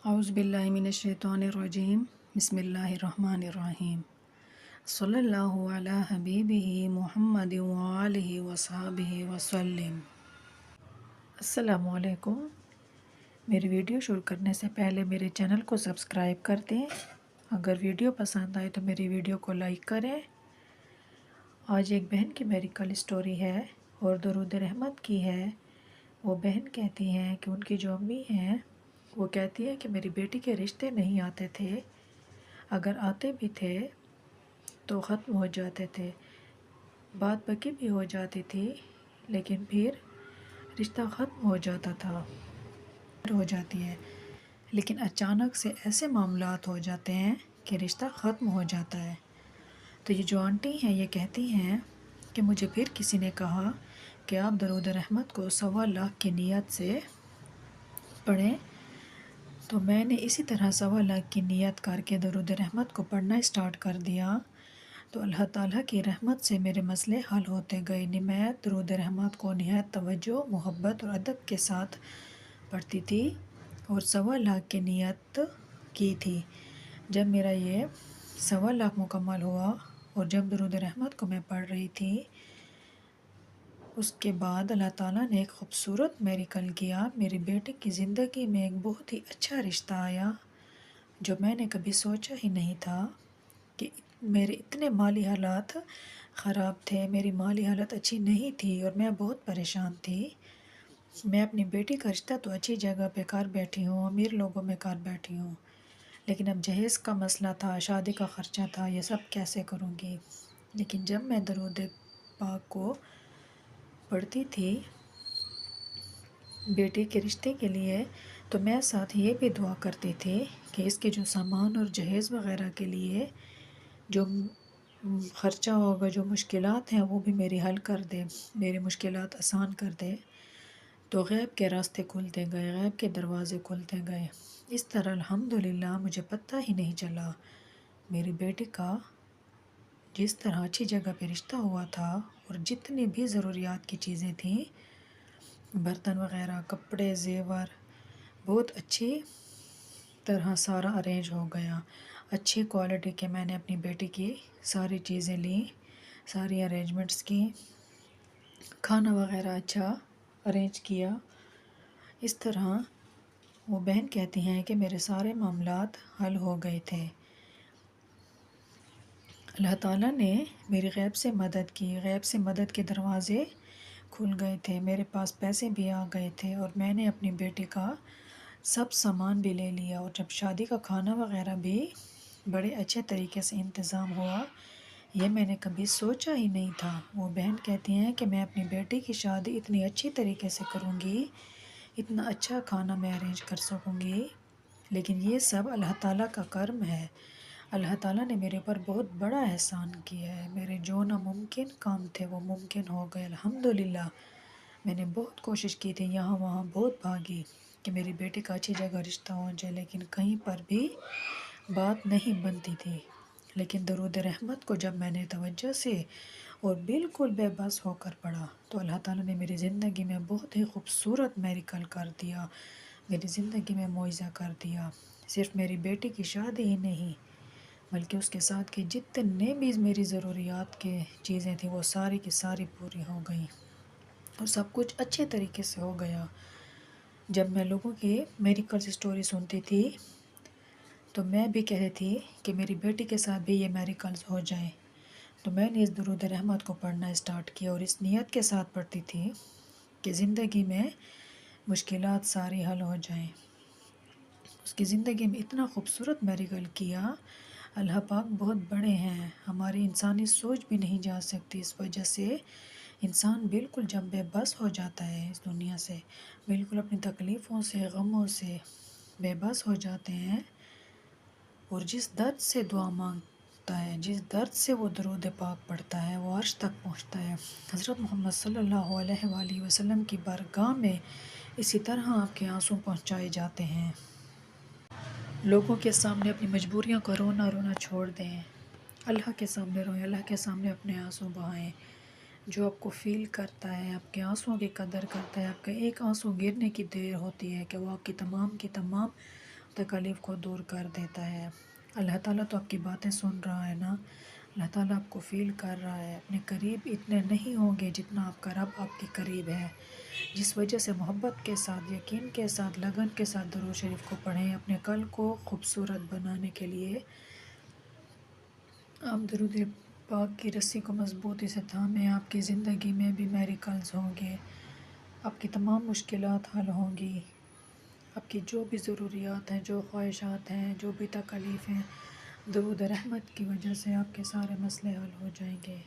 अऊज़ु बिल्लाहि मिनश्शैतानिर्रजीम बिस्मिल्लाहिर्रहमानिर्रहीम सल्लल्लाहु अला हबीबिही मुहम्मदिन व आलिहि व अस्हाबिहि वसल्लम। अस्सलामु अलैकुम। मेरी वीडियो शुरू करने से पहले मेरे चैनल को सब्सक्राइब कर दें। अगर वीडियो पसंद आए तो मेरी वीडियो को लाइक करें। आज एक बहन की मेडिकल स्टोरी है और दरूद रहमत की है। वो बहन कहती हैं कि उनकी जो अम्मी हैं वो कहती है कि मेरी बेटी के रिश्ते नहीं आते थे, अगर आते भी थे तो ख़त्म हो जाते थे। बात पक्की भी हो जाती थी लेकिन फिर रिश्ता ख़त्म हो जाता था। हो जाती है लेकिन अचानक से ऐसे मामलात हो जाते हैं कि रिश्ता ख़त्म हो जाता है। तो ये जो आंटी हैं ये कहती हैं कि मुझे फिर किसी ने कहा कि आप दरूद रहमत को 1.25 लाख की नीयत से पढ़ें। तो मैंने इसी तरह 1.25 लाख की नीयत करके दरूद रहमत को पढ़ना स्टार्ट कर दिया। तो अल्लाह ताला की रहमत से मेरे मसले हल होते गए। मैं दरूद रहमत को निहायत तवज्जो, मोहब्बत और अदब के साथ पढ़ती थी और 1.25 लाख की नीयत की थी। जब मेरा ये 1.25 लाख मुकम्मल हुआ और जब दरूद रहमत को मैं पढ़ रही थी उसके बाद अल्लाह ताला ने एक ख़ूबसूरत मेरिकल किया। मेरी बेटी की ज़िंदगी में एक बहुत ही अच्छा रिश्ता आया जो मैंने कभी सोचा ही नहीं था कि मेरे इतने माली हालात ख़राब थे, मेरी माली हालत अच्छी नहीं थी और मैं बहुत परेशान थी। मैं अपनी बेटी का रिश्ता तो अच्छी जगह पे कर बैठी हूँ, अमीर लोगों में कर बैठी हूँ, लेकिन अब जहेज़ का मसला था, शादी का ख़र्चा था, ये सब कैसे करूँगी। लेकिन जब मैं दरूद पाक को पढ़ती थी बेटी के रिश्ते के लिए तो मैं साथ ये भी दुआ करती थी कि इसके जो सामान और जहेज़ वग़ैरह के लिए जो ख़र्चा होगा, जो मुश्किलात हैं वो भी मेरी हल कर दे, मेरी मुश्किलात आसान कर दे। तो गैब के रास्ते खुलते गए, गैब के दरवाज़े खुलते गए। इस तरह अल्हम्दुलिल्लाह मुझे पता ही नहीं चला मेरी बेटी का जिस तरह अच्छी जगह पे रिश्ता हुआ था और जितनी भी ज़रूरियात की चीज़ें थीं, बर्तन वग़ैरह, कपड़े, ज़ेवर, बहुत अच्छी तरह सारा अरेंज हो गया। अच्छी क्वालिटी के मैंने अपनी बेटी की सारी चीज़ें ली, सारी अरेंजमेंट्स की, खाना वग़ैरह अच्छा अरेंज किया। इस तरह वो बहन कहती हैं कि मेरे सारे मामलात हल हो गए थे। अल्लाह ताला ने मेरी गैब से मदद की, गैब से मदद के दरवाज़े खुल गए थे, मेरे पास पैसे भी आ गए थे और मैंने अपनी बेटी का सब सामान भी ले लिया और जब शादी का खाना वग़ैरह भी बड़े अच्छे तरीके से इंतज़ाम हुआ, ये मैंने कभी सोचा ही नहीं था। वो बहन कहती हैं कि मैं अपनी बेटी की शादी इतनी अच्छी तरीके से करूँगी, इतना अच्छा खाना मैं अरेंज कर सकूँगी, लेकिन ये सब अल्लाह ताला का कर्म है। अल्लाह ताला ने मेरे ऊपर बहुत बड़ा एहसान किया है। मेरे जो नामुमकिन काम थे वो मुमकिन हो गए अल्हम्दुलिल्लाह। मैंने बहुत कोशिश की थी, यहाँ वहाँ बहुत भागी कि मेरी बेटी का अच्छी जगह रिश्ता हो जाए, लेकिन कहीं पर भी बात नहीं बनती थी। लेकिन दरूद रहमत को जब मैंने तवज्जो से और बिल्कुल बेबस होकर पढ़ा तो अल्लाह ताला ने मेरी ज़िंदगी में बहुत ही खूबसूरत मेरिकल कर दिया, मेरी ज़िंदगी में मुआज़ा कर दिया। सिर्फ़ मेरी बेटी की शादी ही नहीं बल्कि उसके साथ की जितने भी मेरी ज़रूरियात की चीज़ें थी वो सारी की सारी पूरी हो गई और सब कुछ अच्छे तरीके से हो गया। जब मैं लोगों की मेडिकल स्टोरी सुनती थी तो मैं भी कहती थी कि मेरी बेटी के साथ भी ये मेरिकल्स हो जाएं। तो मैंने इस दरूद रहमत को पढ़ना स्टार्ट किया और इस नियत के साथ पढ़ती थी कि ज़िंदगी में मुश्किलात सारी हल हो जाएं। उसकी ज़िंदगी में इतना खूबसूरत मेरिकल किया। अल्लाह पाक बहुत बड़े हैं, हमारी इंसानी सोच भी नहीं जा सकती। इस वजह से इंसान बिल्कुल जब बेबस हो जाता है इस दुनिया से, बिल्कुल अपनी तकलीफ़ों से, गमों से बेबस हो जाते हैं और जिस दर्द से दुआ मांगता है, जिस दर्द से वो दरूद पाक पढ़ता है वो अर्श तक पहुँचता है। हज़रत मोहम्मद सल्लल्लाहु अलैहि वसल्लम की बारगाह में इसी तरह आपके आंसू पहुँचाए जाते हैं। लोगों के सामने अपनी मजबूरियों को रोना रोना छोड़ दें, अल्लाह के सामने रोएं, अल्लाह के सामने अपने आंसू बहाएं। जो आपको फ़ील करता है, आपके आंसुओं की कदर करता है, आपका एक आंसू गिरने की देर होती है कि वो आपकी तमाम تکالیف کو دور کر دیتا ہے۔ اللہ تعالیٰ تو آپ کی باتیں سن رہا ہے نا، اللہ تعالیٰ آپ کو فیل کر رہا ہے، اپنے قریب اتنے نہیں ہوں گے جتنا آپ کا رب آپ کے قریب ہے، جس وجہ سے محبت کے ساتھ، یقین کے ساتھ، لگن کے ساتھ درود شریف کو پڑھیں۔ اپنے کل کو خوبصورت بنانے کے لیے آپ درود پاک کی رسی کو مضبوطی سے تھامیں، آپ کی زندگی میں بھی میریکلز ہوں گے، آپ کی تمام مشکلات حل ہوں گی، آپ کی جو بھی ضروریات ہیں، جو خواہشات ہیں، جو بھی تکالیف ہیں، درود رحمت کی وجہ سے آپ کے سارے مسئلے حل ہو جائیں گے۔